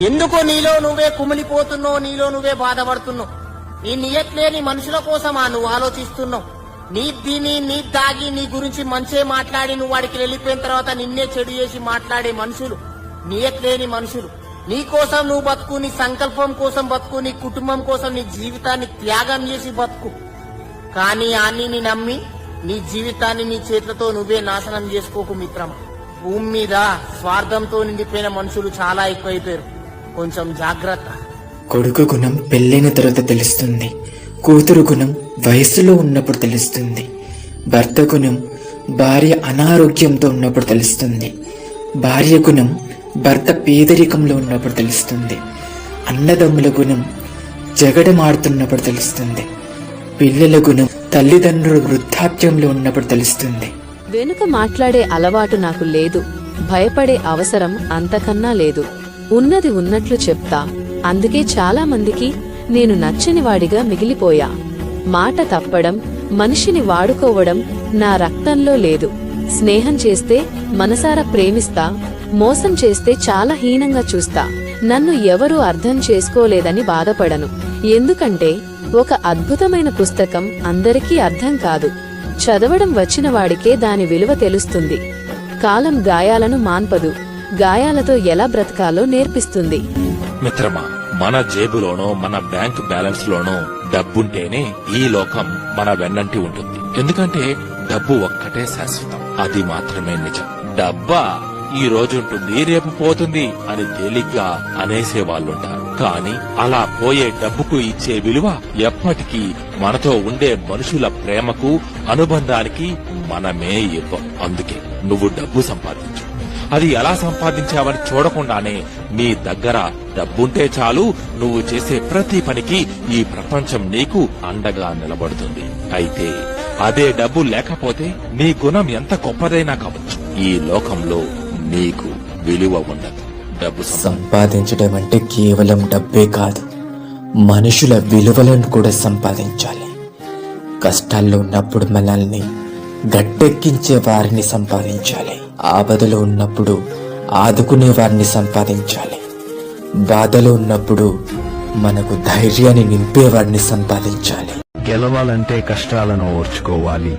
ఎందుకో నీలో నువ్వే కుమిలిపోతున్నావు, నీలో నువ్వే బాధపడుతున్నావు. నీ నియత్లేని మనుషుల కోసమా నువ్వు ఆలోచిస్తున్నావు? నీ దాగి నీ గురించి మంచే మాట్లాడి నువ్వు వాడికి వెళ్ళిపోయిన తర్వాత నిన్నే చెడు చేసి మాట్లాడే మనుషులు, నియత్లేని మనుషులు. నీ కోసం నువ్వు బతుకు, నీ సంకల్పం కోసం బతుకు, నీ కుటుంబం కోసం నీ జీవితాన్ని త్యాగం చేసి బతుకు. కానీ అన్ని నమ్మి నీ జీవితాన్ని నీ చేతులతో నువ్వే నాశనం చేసుకోకు మిత్రమా. భూమి మీద స్వార్థంతో నిండిపోయిన మనుషులు చాలా ఎక్కువైపోయారు, కొంచెం జాగ్రత్త. కొడుకు గుణం పెళ్ళైన తర్వాత తెలుస్తుంది, కూతురు గుణం వయసులో ఉన్నప్పుడు తెలుస్తుంది, భర్త గుణం భార్య అనారోగ్యంతో ఉన్నప్పుడు తెలుస్తుంది, భార్య గుణం భర్త పేదరికంలో ఉన్నప్పుడు తెలుస్తుంది, అన్నదమ్ముల గుణం జగడమాడుతున్నప్పుడు తెలుస్తుంది, పిల్లల గుణం తల్లిదండ్రులు వృద్ధాప్యంలో ఉన్నప్పుడు తెలుస్తుంది. వెనుక మాట్లాడే అలవాటు నాకు లేదు, భయపడే అవసరం అంతకన్నా లేదు. ఉన్నది ఉన్నట్లు చెప్తా. అందుకే చాలా మందికి నేను నచ్చని వాడిగా మిగిలిపోయా. మాట తప్పడం, మనిషిని వాడుకోవడం నా రక్తంలో లేదు. స్నేహం చేస్తే మనసారా ప్రేమిస్తా, మోసం చేస్తే చాలా హీనంగా చూస్తా. నన్ను ఎవరూ అర్థం చేసుకోలేదని బాధపడను. ఎందుకంటే ఒక అద్భుతమైన పుస్తకం అందరికీ అర్థం కాదు, చదవడం వచ్చిన వాడికే దాని విలువ తెలుస్తుంది. కాలం గాయాలను మాన్పదు, గాయాలతో ఎలా బ్రతకాలో నేర్పిస్తుంది. మిత్రమా, మన జేబులోనో మన బ్యాంక్ బ్యాలెన్స్ లోనో డబ్బుంటేనే ఈ లోకం మన వెన్నంటి ఉంటుంది. ఎందుకంటే డబ్బు ఒక్కటే శాశ్వతం, అది మాత్రమే నిజం. డబ్బా ఈ రోజు ఉంటుంది, రేపు పోతుంది అని తేలిగ్గా అనేసే వాళ్ళుంటారు. కానీ అలా పోయే డబ్బుకు ఇచ్చే విలువ ఎప్పటికీ మనతో ఉండే మనుషుల ప్రేమకు, అనుబంధానికి మనమే ఇవ్వం. అందుకే నువ్వు డబ్బు సంపాదించు. అది ఎలా సంపాదించావని చూడకుండానే నీ దగ్గర డబ్బుంటే చాలు, నువ్వు చేసే ప్రతి పనికి ఈ ప్రపంచం నీకు అండగా నిలబడుతుంది. అయితే అదే డబ్బు లేకపోతే నీ గుణం ఎంత గొప్పదైనా కావచ్చు, ఈ లోకంలో నీకు విలువ ఉండదు. డబ్బు సంపాదించడం అంటే కేవలం డబ్బే కాదు, మనుషుల విలువలను కూడా సంపాదించాలి. కష్టాల్లో ఉన్నప్పుడు మనల్ని గట్టెక్కించే వారిని సంపాదించాలి, ఆపదలో ఉన్నప్పుడు ఆదుకునే వారిని సంపాదించాలి, బాధలో ఉన్నప్పుడు మనకు ధైర్యాన్ని నింపేవాడిని సంపాదించాలి. గెలవాలంటే కష్టాలను ఓర్చుకోవాలి,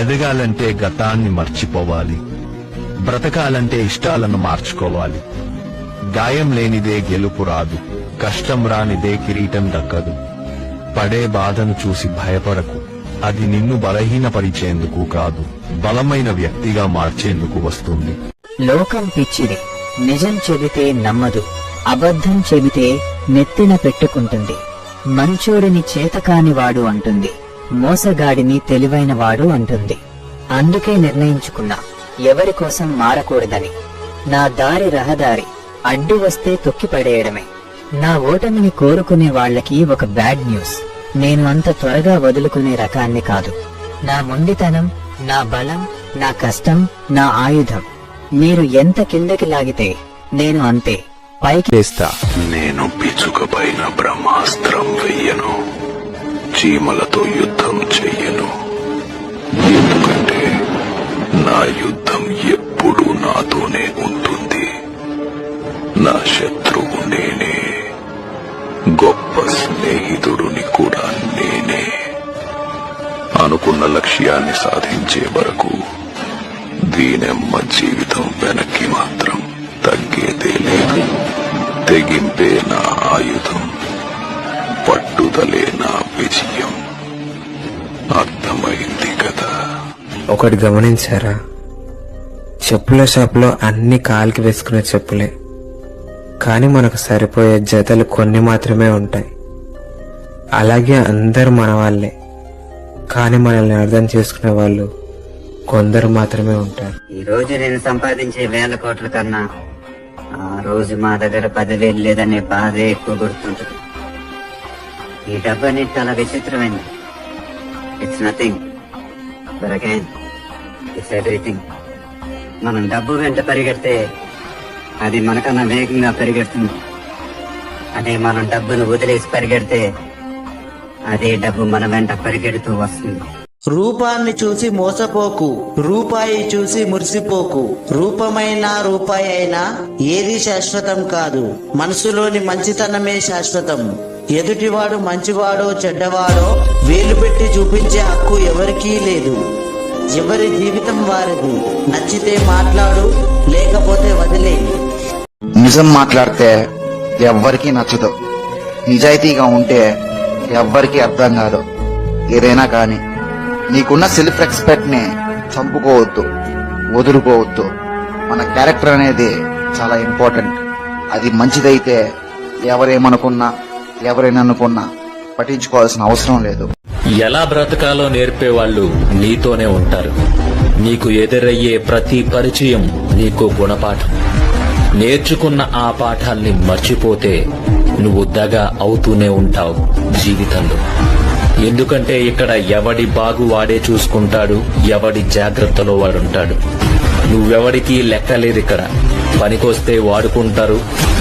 ఎదగాలంటే గతాన్ని మర్చిపోవాలి, బ్రతకాలంటే ఇష్టాలను మార్చుకోవాలి. గాయం లేనిదే గెలుపు రాదు, కష్టం రానిదే కిరీటం దక్కదు. పడే బాధను చూసి భయపడకు, అది నిన్ను బలహీనపరిచేందుకు కాదు, బలమైన వ్యక్తిగా మార్చేందుకు వస్తుంది. లోకం పిచ్చిది, నిజం చెబితే నమ్మదు, అబద్ధం చెబితే నెత్తిన పెట్టుకుంటుంది. మంచోడిని చేతకానివాడు అంటుంది, మోసగాడిని తెలివైనవాడు అంటుంది. అందుకే నిర్ణయించుకున్నా ఎవరి కోసం మారకూడదని. నా దారి రహదారి, అడ్డు వస్తే తొక్కిపడేయడమే. నా ఓటమిని కోరుకునే వాళ్లకి ఒక బ్యాడ్ న్యూస్, నేను అంత త్వరగా వదులుకునే రకాన్ని కాదు. నా మొండితనం, నా బలం, నా కష్టం నా ఆయుధం. మీరు ఎంత కిందకి లాగితే నేను అంతే పైకి లేస్తా. నేను పిచుకపైన బ్రహ్మాస్త్రం వెయ్యను, చీమలతో యుద్ధం చెయ్యను. ఎందుకంటే నా యుద్ధం ఎప్పుడూ నాతోనే ఉంటుంది. నా శత్రువు నేనే, గొప్ప స్నేహితుడుని కూడా నేనే. అనుకున్న లక్ష్యాన్ని సాధించే వరకు దీనెమ్మ జీవితం వెనక్కి మాత్రం తగ్గేదే లేదు. తెగింపే నా ఆయుధం, పట్టుదలే నా విజయం. అర్థమైంది కదా? ఒకటి గమనించారా, చెప్పుల షాపులో అన్ని కాలికి వేసుకునే చెప్పులే, కానీ మనకు సరిపోయే జతలు కొన్ని మాత్రమే ఉంటాయి. అలాగే అందరూ మన వాళ్ళే, కానీ మనల్ని అర్థం చేసుకునే వాళ్ళు కొందరు మాత్రమే ఉంటారు. ఈ రోజు నేను సంపాదించే 1000 కోట్ల కన్నా ఆ రోజు మా దగ్గర 10,000 లేదనే బాధే ఎక్కువ గుర్తుంటుంది. ఈ డబ్బు అనేది చాలా విచిత్రమైంది. It's nothing but again it's everything. మనం డబ్బు వెంట పరిగెడితే అది మనకన్నా వేగంగా పరిగెడుతుంది. అదే మనం డబ్బును వదిలేసి పరిగెడితే అదే డబ్బు మన వెంట పరిగెడుతూ వస్తుంది. రూపాన్ని చూసి మోసపోకు, రూపాయి చూసి మురిసిపోకు. రూపమైన రూపాయి అయినా ఏది శాశ్వతం కాదు, మనసులోని మంచితనమే శాశ్వతం. ఎదుటివాడు మంచివాడో చెడ్డవాడో వేలు పెట్టి చూపించే హక్కు ఎవరికీ లేదు. ఎవరి జీవితం వారిది. నచ్చితే మాట్లాడు, లేకపోతే వదిలేయి. నిజం మాట్లాడితే ఎవ్వరికీ నచ్చదు, నిజాయితీగా ఉంటే ఎవ్వరికీ అర్థం కాదు. ఏదైనా కానీ నీకున్న సెల్ఫ్ రెస్పెక్ట్ ని చంపుకోవద్దు, వదులుకోవద్దు. మన క్యారెక్టర్ అనేది చాలా ఇంపార్టెంట్. అది మంచిదైతే ఎవరేమనుకున్నా ఎవరేననుకున్నా పట్టించుకోవాల్సిన అవసరం లేదు. ఎలా బ్రతకాలో నేర్పేవాళ్ళు నీతోనే ఉంటారు. నీకు ఎదురయ్యే ప్రతి పరిచయం నీకు గుణపాఠం. నేర్చుకున్న ఆ పాఠాల్ని మర్చిపోతే నువ్వు దగా అవుతూనే ఉంటావు జీవితంలో. ఎందుకంటే ఇక్కడ ఎవడి బాగు వాడే చూసుకుంటాడు, ఎవడి జాగ్రత్తలో వాడుంటాడు. నువ్వెవడికి లెక్కలేదు ఇక్కడ. పనికొస్తే వాడుకుంటారు,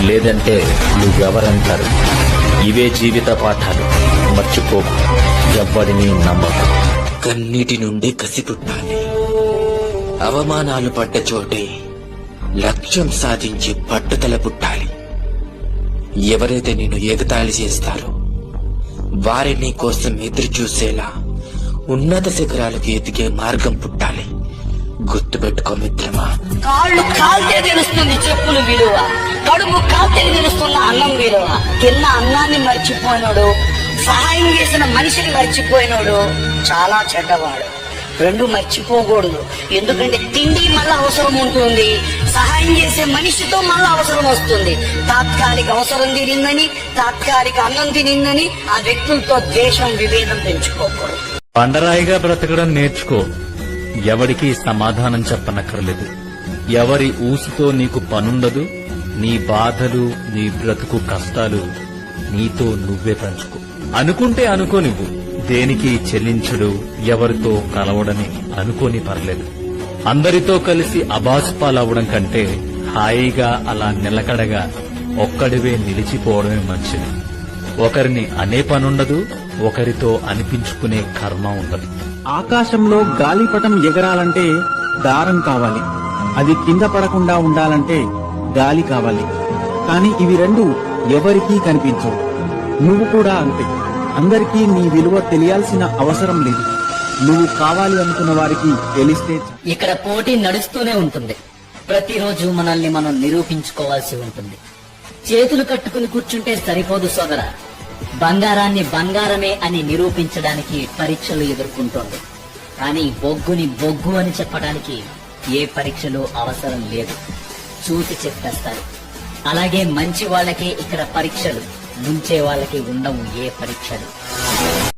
లేదంటే నువ్వెవరంటారు. ఇవే జీవిత పాఠాలు. మర్చిపోకు, ఎవ్వడిని నమ్మకు. కన్నీటి నుండి కసి పుట్టాలి. అవమానాలు పడ్డ చోటే లక్ష్యం సాధించి పట్టుదల పుట్టాలి. ఎవరైతే నిన్ను ఎగతాళి చేస్తారో వారి నీ కోసం ఎదురు చూసేలా ఉన్నత శిఖరాలకు ఎదిగే మార్గం పుట్టాలి. గుర్తుపెట్టుకో మిత్రమా. కాళ్ళు కాల్తే తెలుస్తుంది చెప్పులు విలువ, కడుపు కాల్తే తెలుస్తున్న అన్నం విలువ. తిన్న అన్నాన్ని మర్చిపోయినోడు, సహాయం చేసిన మనిషిని మర్చిపోయినోడు చాలా చెడ్డవాడు. రెండు మర్చిపోకూడదు. ఎందుకంటే తిండి మళ్ళా అవసరం ఉంటుంది, సహాయం చేసే మనిషితో మళ్ళా అవసరం వస్తుంది. తాత్కాలిక అవసరం తినిందని, తాత్కాలిక అన్నం తినిందని ఆ వ్యక్తులతో ద్వేషం విభేదం పెంచుకోకూడదు. బండరాయిగా బ్రతకడం నేర్చుకో. ఎవడికి సమాధానం చెప్పనక్కర్లేదు. ఎవరి ఊసుతో నీకు పనుండదు. నీ బాధలు, నీ బ్రతుకు కష్టాలు నీతో నువ్వే పంచుకో. అనుకుంటే అనుకోనివ్వు. దేనికి చెల్లించడు, ఎవరితో కలవడని అనుకోని పర్లేదు. అందరితో కలిసి అబాస్పాలవ్వడం కంటే హాయిగా అలా నిలకడగా ఒక్కడివే నిలిచిపోవడమే మంచిది. ఒకరిని అనే పనుండదు, ఒకరితో అనిపించుకునే కర్మ ఉండదు. ఆకాశంలో గాలిపటం ఎగరాలంటే దారం కావాలి, అది కింద పడకుండా ఉండాలంటే గాలి కావాలి. కానీ ఇవి రెండు ఎవరికీ కనిపించవు. నువ్వు కూడా అంతే. అందరికీ నీ విలువ తెలియాల్సిన అవసరం లేదు. నువ్వు కావాలి అనుకున్న వారికి తెలిస్తే ఇక్కడ పోటీ నడుస్తూనే ఉంటుంది. ప్రతిరోజు మనల్ని మనం నిరూపించుకోవాల్సి ఉంటుంది. చేతులు కట్టుకుని కూర్చుంటే సరిపోదు సోదరా. బంగారాన్ని బంగారమే అని నిరూపించడానికి పరీక్షలు ఎదుర్కొంటోంది. కానీ బొగ్గుని బొగ్గు అని చెప్పడానికి ఏ పరీక్షలు అవసరం లేదు, చూసి చెప్పేస్తారు. అలాగే మంచి వాళ్ళకే ఇక్కడ పరీక్షలు, ముంచే వాళ్ళకి ఉండవు ఏ పరీక్షలు.